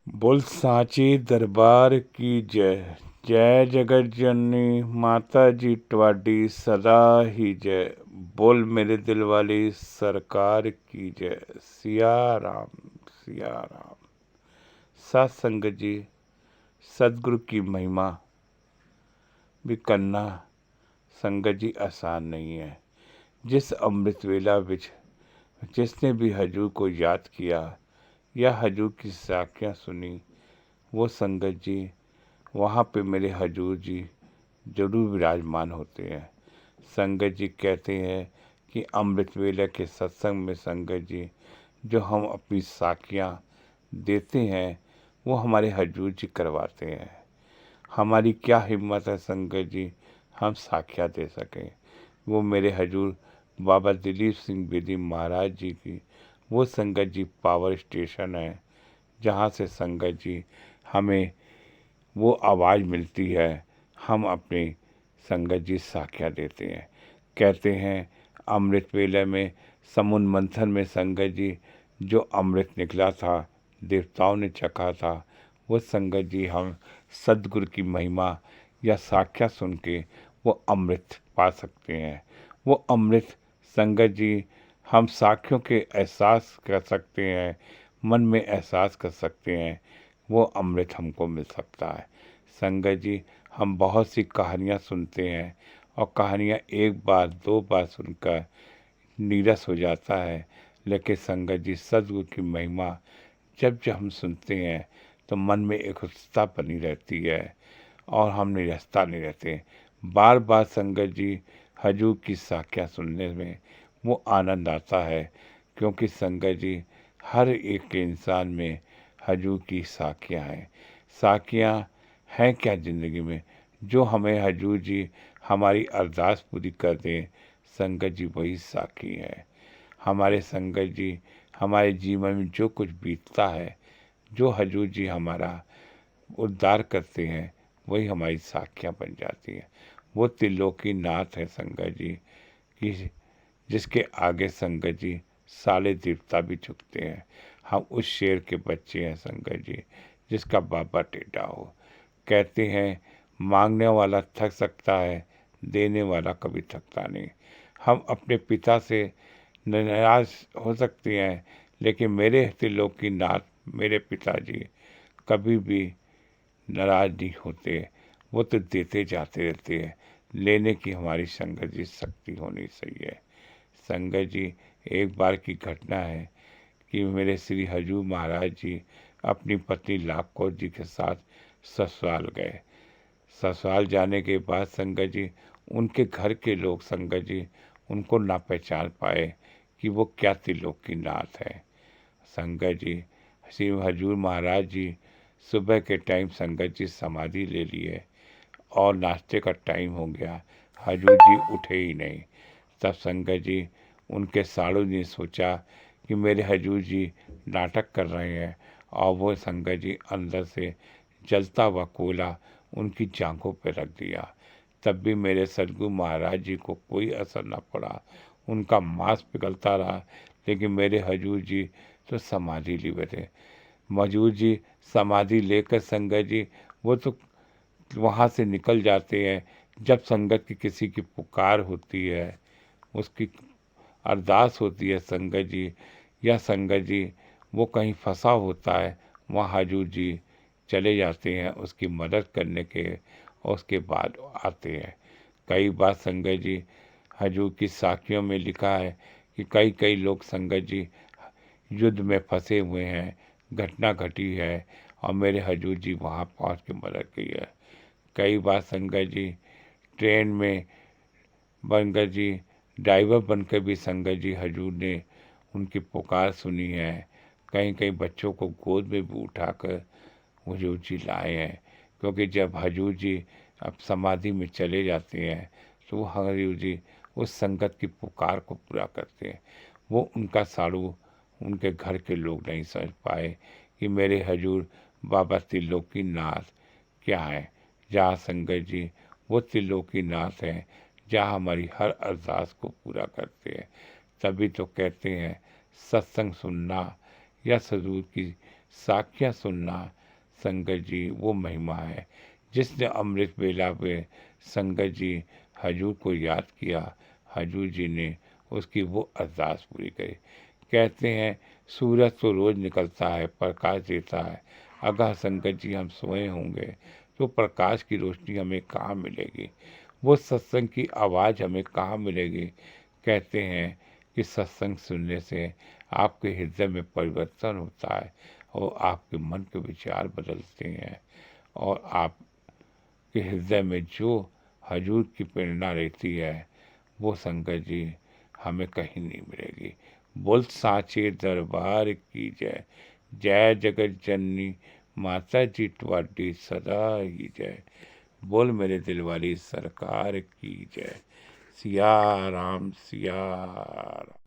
बोल सांची दरबार की जय। जय जगत जननी माता जी ट्वाडी सदा ही जय। बोल मेरे दिल वाली सरकार की जय। सिया राम सिया राम। सात संगत जी, सदगुरु की महिमा भी करना संगत जी आसान नहीं है। जिस अमृत वेला विच जिसने भी हजूर को याद किया या हजूर की साखियाँ सुनी, वो संगत जी वहाँ पे मेरे हजूर जी जरूर विराजमान होते हैं। संगत जी कहते हैं कि अमृत वेला के सत्संग में संगत जी जो हम अपनी साखियाँ देते हैं वो हमारे हजूर जी करवाते हैं। हमारी क्या हिम्मत है संगत जी हम साखियाँ दे सकें। वो मेरे हजूर बाबा दिलीप सिंह बेदी महाराज जी की वो संगत जी पावर स्टेशन है जहाँ से संगत जी हमें वो आवाज़ मिलती है। हम अपनी संगत जी साखियाँ देते हैं। कहते हैं अमृत वेले में समुद्र मंथन में संगत जी जो अमृत निकला था देवताओं ने चखा था, वो संगत जी हम सदगुरु की महिमा या साखियाँ सुन के वो अमृत पा सकते हैं। वो अमृत संगत जी हम साखियों के एहसास कर सकते हैं, मन में एहसास कर सकते हैं। वो अमृत हमको मिल सकता है। संगत जी हम बहुत सी कहानियाँ सुनते हैं और कहानियाँ एक बार दो बार सुनकर नीरस हो जाता है, लेकिन संगत जी सदगुरु की महिमा जब जब हम सुनते हैं तो मन में एक उत्सुकता बनी रहती है और हम निरसता नहीं रहते। बार बार संगत जी हजूर की साखियाँ सुनने में वो आनंद आता है, क्योंकि संगत जी हर एक के इंसान में हजूर की साखियाँ हैं। साखियाँ हैं क्या ज़िंदगी में, जो हमें हजूर जी हमारी अरदास पूरी कर दें, संगत जी वही साखी है। हमारे संगत जी हमारे जीवन में जो कुछ बीतता है, जो हजूर जी हमारा उद्धार करते हैं, वही हमारी साखियाँ बन जाती हैं। वो त्रिलोकी नाथ है संगत जी कि जिसके आगे संगत जी सारे देवता भी झुकते हैं। हम उस शेर के बच्चे हैं संगत जी जिसका बाबा टेढ़ा हो। कहते हैं मांगने वाला थक सकता है, देने वाला कभी थकता नहीं। हम अपने पिता से नाराज हो सकते हैं, लेकिन मेरे त्रिलोकी नाथ मेरे पिताजी कभी भी नाराज नहीं होते। वो तो देते जाते रहते हैं। लेने की हमारी संगत जी शक्ति होनी चाहिए। संगत जी एक बार की घटना है कि मेरे श्री हजूर महाराज जी अपनी पत्नी लाख कौर जी के साथ ससुराल गए। ससुराल जाने के बाद संगत जी उनके घर के लोग संगत जी उनको ना पहचान पाए कि वो क्या त्रिलोकी नाथ है। संगत जी श्री हजूर महाराज जी सुबह के टाइम संगत जी समाधि ले लिए और नाश्ते का टाइम हो गया, हजूर जी उठे ही नहीं। तब संगत जी उनके साड़ू ने सोचा कि मेरे हजूर जी नाटक कर रहे हैं, और वो संगत जी अंदर से जलता हुआ कोयला उनकी जांघों पर रख दिया। तब भी मेरे सदगुरु महाराज जी को कोई असर न पड़ा, उनका मांस पिघलता रहा, लेकिन मेरे हजूर जी तो समाधि लिए बैठे। हजूर जी समाधि लेकर संगत जी वो तो वहाँ से निकल जाते हैं। जब संगत की किसी की पुकार होती है, उसकी अरदास होती है संगत जी, या संगत जी वो कहीं फंसा होता है, वहाँ हजूर जी चले जाते हैं उसकी मदद करने के, और उसके बाद आते हैं। कई बार संगत जी हजूर की साखियों में लिखा है कि कई कई लोग संगत जी युद्ध में फंसे हुए हैं, घटना घटी है और मेरे हजूर जी वहाँ पहुँच के मदद की है। कई बार संगत जी ट्रेन में बनकर जी ड्राइवर बनकर भी संगत जी हजूर ने उनकी पुकार सुनी है। कहीं कहीं बच्चों को गोद में भी उठाकर हजूर जी लाए हैं, क्योंकि जब हजूर जी अब समाधि में चले जाते हैं तो वो हजूर जी उस संगत की पुकार को पूरा करते हैं। वो उनका साड़ू उनके घर के लोग नहीं समझ पाए कि मेरे हजूर बाबा त्रिलोकी नाथ क्या है। जहाँ संगत जी वो त्रिलोकी नाथ हैं, जहाँ हमारी हर अरदास को पूरा करते हैं। तभी तो कहते हैं सत्संग सुनना या सदगुरु की साखियाँ सुनना संगत जी वो महिमा है। जिसने अमृत बेला पे संगत जी हजूर को याद किया, हजूर जी ने उसकी वो अरदास पूरी करी। कहते हैं सूरज तो रोज़ निकलता है, प्रकाश देता है। अगर संगत जी हम सोए होंगे तो प्रकाश की रोशनी हमें कहाँ मिलेगी, वो सत्संग की आवाज़ हमें कहाँ मिलेगी। कहते हैं कि सत्संग सुनने से आपके हृदय में परिवर्तन होता है और आपके मन के विचार बदलते हैं और आपके हृदय में जो हजूर की प्रेरणा रहती है वो संगत जी हमें कहीं नहीं मिलेगी। बोल साचे दरबार की जय, जय जगत जननी माता जी ट्वाडी सदा ही जय। बोल मेरे दिल वाली सरकार की जय। सिया राम सिया राम।